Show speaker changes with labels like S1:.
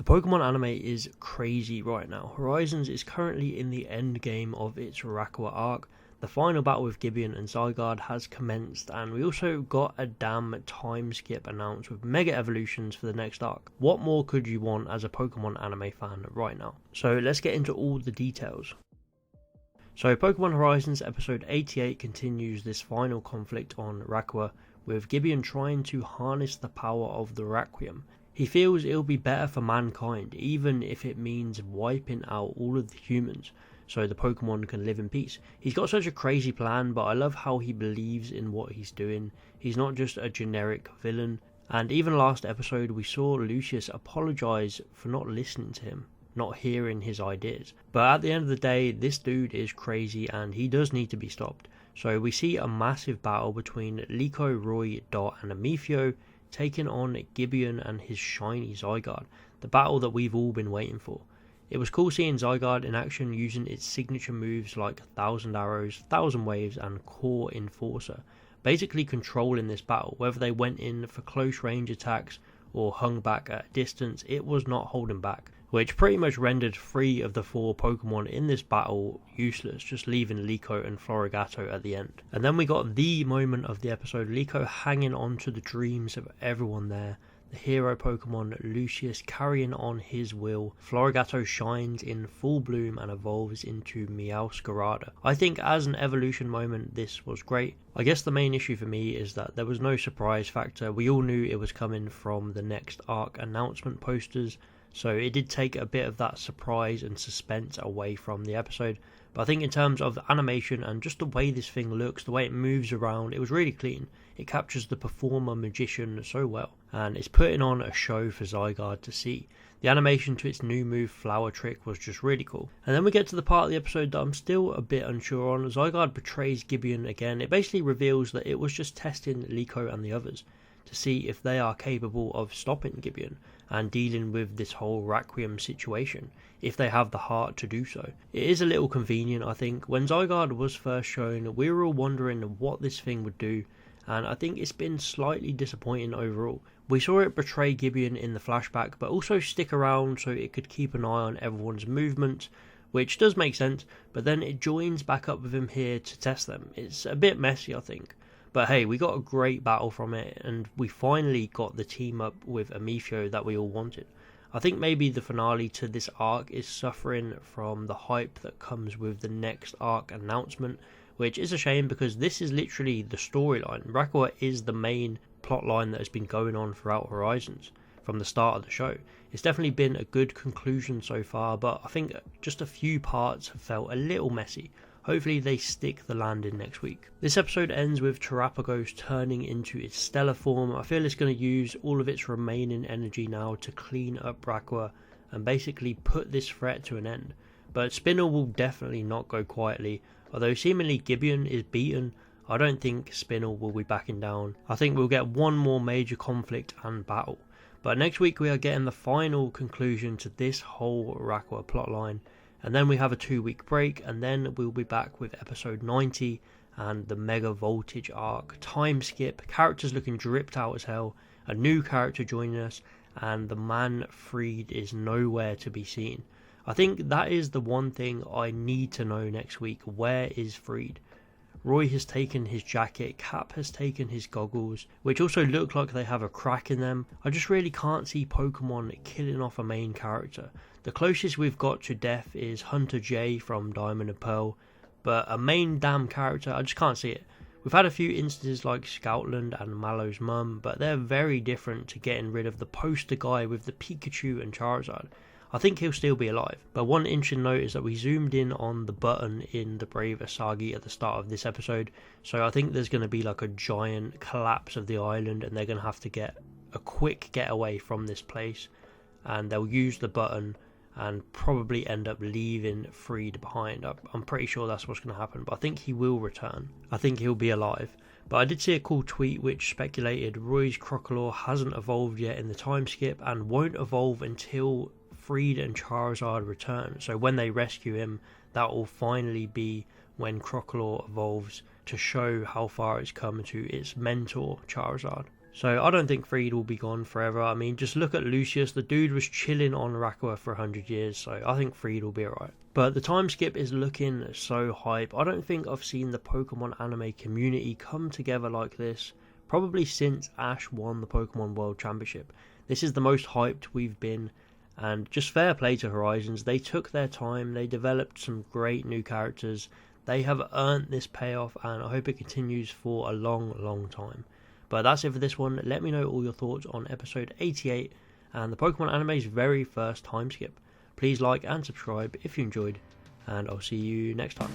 S1: Pokemon anime is crazy right now. Horizons is currently in the end game of its Rakua arc. The final battle with Gibeon and Zygarde has commenced, and we also got a damn time skip announced with Mega Evolutions for the next arc. What more could you want as a Pokemon anime fan right now? So let's get into all the details. So Pokemon Horizons episode 88 continues this final conflict on Rakua, with Gibeon trying to harness the power of the Requiem. He feels it'll be better for mankind, even if it means wiping out all of the humans, so the Pokemon can live in peace. He's got such a crazy plan, but I love how he believes in what he's doing. He's not just a generic villain, and even last episode we saw Lucius apologise for not listening to him, not hearing his ideas. But at the end of the day, this dude is crazy and he does need to be stopped. So we see a massive battle between Liko, Roy, Dot and Amiphio taking on Gibeon and his shiny Zygarde, the battle that we've all been waiting for. It was cool seeing Zygarde in action using its signature moves like 1000 Arrows, 1000 Waves and Core Enforcer, basically controlling this battle. Whether they went in for close range attacks or hung back at a distance, it was not holding back, which pretty much rendered 3 of the 4 Pokemon in this battle useless, just leaving Liko and Florigato at the end. And then we got the moment of the episode, Liko hanging on to the dreams of everyone there. The hero Pokemon Lucius carrying on his will. Florigato shines in full bloom and evolves into Meowscarada. I think as an evolution moment this was great. I guess the main issue for me is that there was no surprise factor. We all knew it was coming from the next arc announcement posters, so it did take a bit of that surprise and suspense away from the episode. But I think in terms of the animation and just the way this thing looks, the way it moves around, it was really clean. It captures the performer magician so well, and it's putting on a show for Zygarde to see. The animation to its new move Flower Trick was just really cool. And then we get to the part of the episode that I'm still a bit unsure on. Zygarde betrays Gibeon again. It basically reveals that it was just testing Liko and the others to see if they are capable of stopping Gibeon and dealing with this whole Requiem situation, if they have the heart to do so. It is a little convenient, I think. When Zygarde was first shown, we were all wondering what this thing would do, and I think it's been slightly disappointing overall. We saw it betray Gibeon in the flashback, but also stick around so it could keep an eye on everyone's movements, which does make sense, but then it joins back up with him here to test them. It's a bit messy, I think. But hey, we got a great battle from it, and we finally got the team up with Amiphio that we all wanted. I think maybe the finale to this arc is suffering from the hype that comes with the next arc announcement, which is a shame because this is literally the storyline. Rakua is the main plotline that has been going on throughout Horizons from the start of the show. It's definitely been a good conclusion so far, but I think just a few parts have felt a little messy. Hopefully they stick the landing next week. This episode ends with Terapagos turning into its stellar form. I feel it's going to use all of its remaining energy now to clean up Rakua and basically put this threat to an end. But Spinel will definitely not go quietly. Although seemingly Gibeon is beaten, I don't think Spinel will be backing down. I think we'll get one more major conflict and battle. But next week we are getting the final conclusion to this whole Rakua plotline. And then we have a 2-week break, and then we'll be back with episode 90 and the Mega Voltage arc. Time skip, characters looking dripped out as hell, a new character joining us, and the man Freed is nowhere to be seen. I think that is the one thing I need to know next week. Where is Freed? Roy has taken his jacket, Cap has taken his goggles, which also look like they have a crack in them. I just really can't see Pokemon killing off a main character. The closest we've got to death is Hunter J from Diamond and Pearl, but a main damn character, I just can't see it. We've had a few instances like Scoutland and Mallow's mum, but they're very different to getting rid of the poster guy with the Pikachu and Charizard. I think he'll still be alive, but one interesting note is that we zoomed in on the button in the Brave Asagi at the start of this episode, so I think there's going to be like a giant collapse of the island and they're going to have to get a quick getaway from this place, and they'll use the button and probably end up leaving Freed behind. I'm pretty sure that's what's going to happen, but I think he will return. I think he'll be alive. But I did see a cool tweet which speculated Roy's Crocodile hasn't evolved yet in the time skip and won't evolve until Freed and Charizard return. So when they rescue him, that will finally be when Crocodile evolves to show how far it's come to its mentor Charizard. So I don't think Freed will be gone forever. I mean, just look at Lucius. The dude was chilling on Rakua for 100 years, so I think Freed will be alright. But the time skip is looking so hype. I don't think I've seen the Pokemon anime community come together like this probably since Ash won the Pokemon World Championship. This is the most hyped we've been, and just fair play to Horizons. They took their time, they developed some great new characters. They have earned this payoff, and I hope it continues for a long time. But that's it for this one. Let me know all your thoughts on episode 88 and the Pokemon anime's very first time skip. Please like and subscribe if you enjoyed, and I'll see you next time.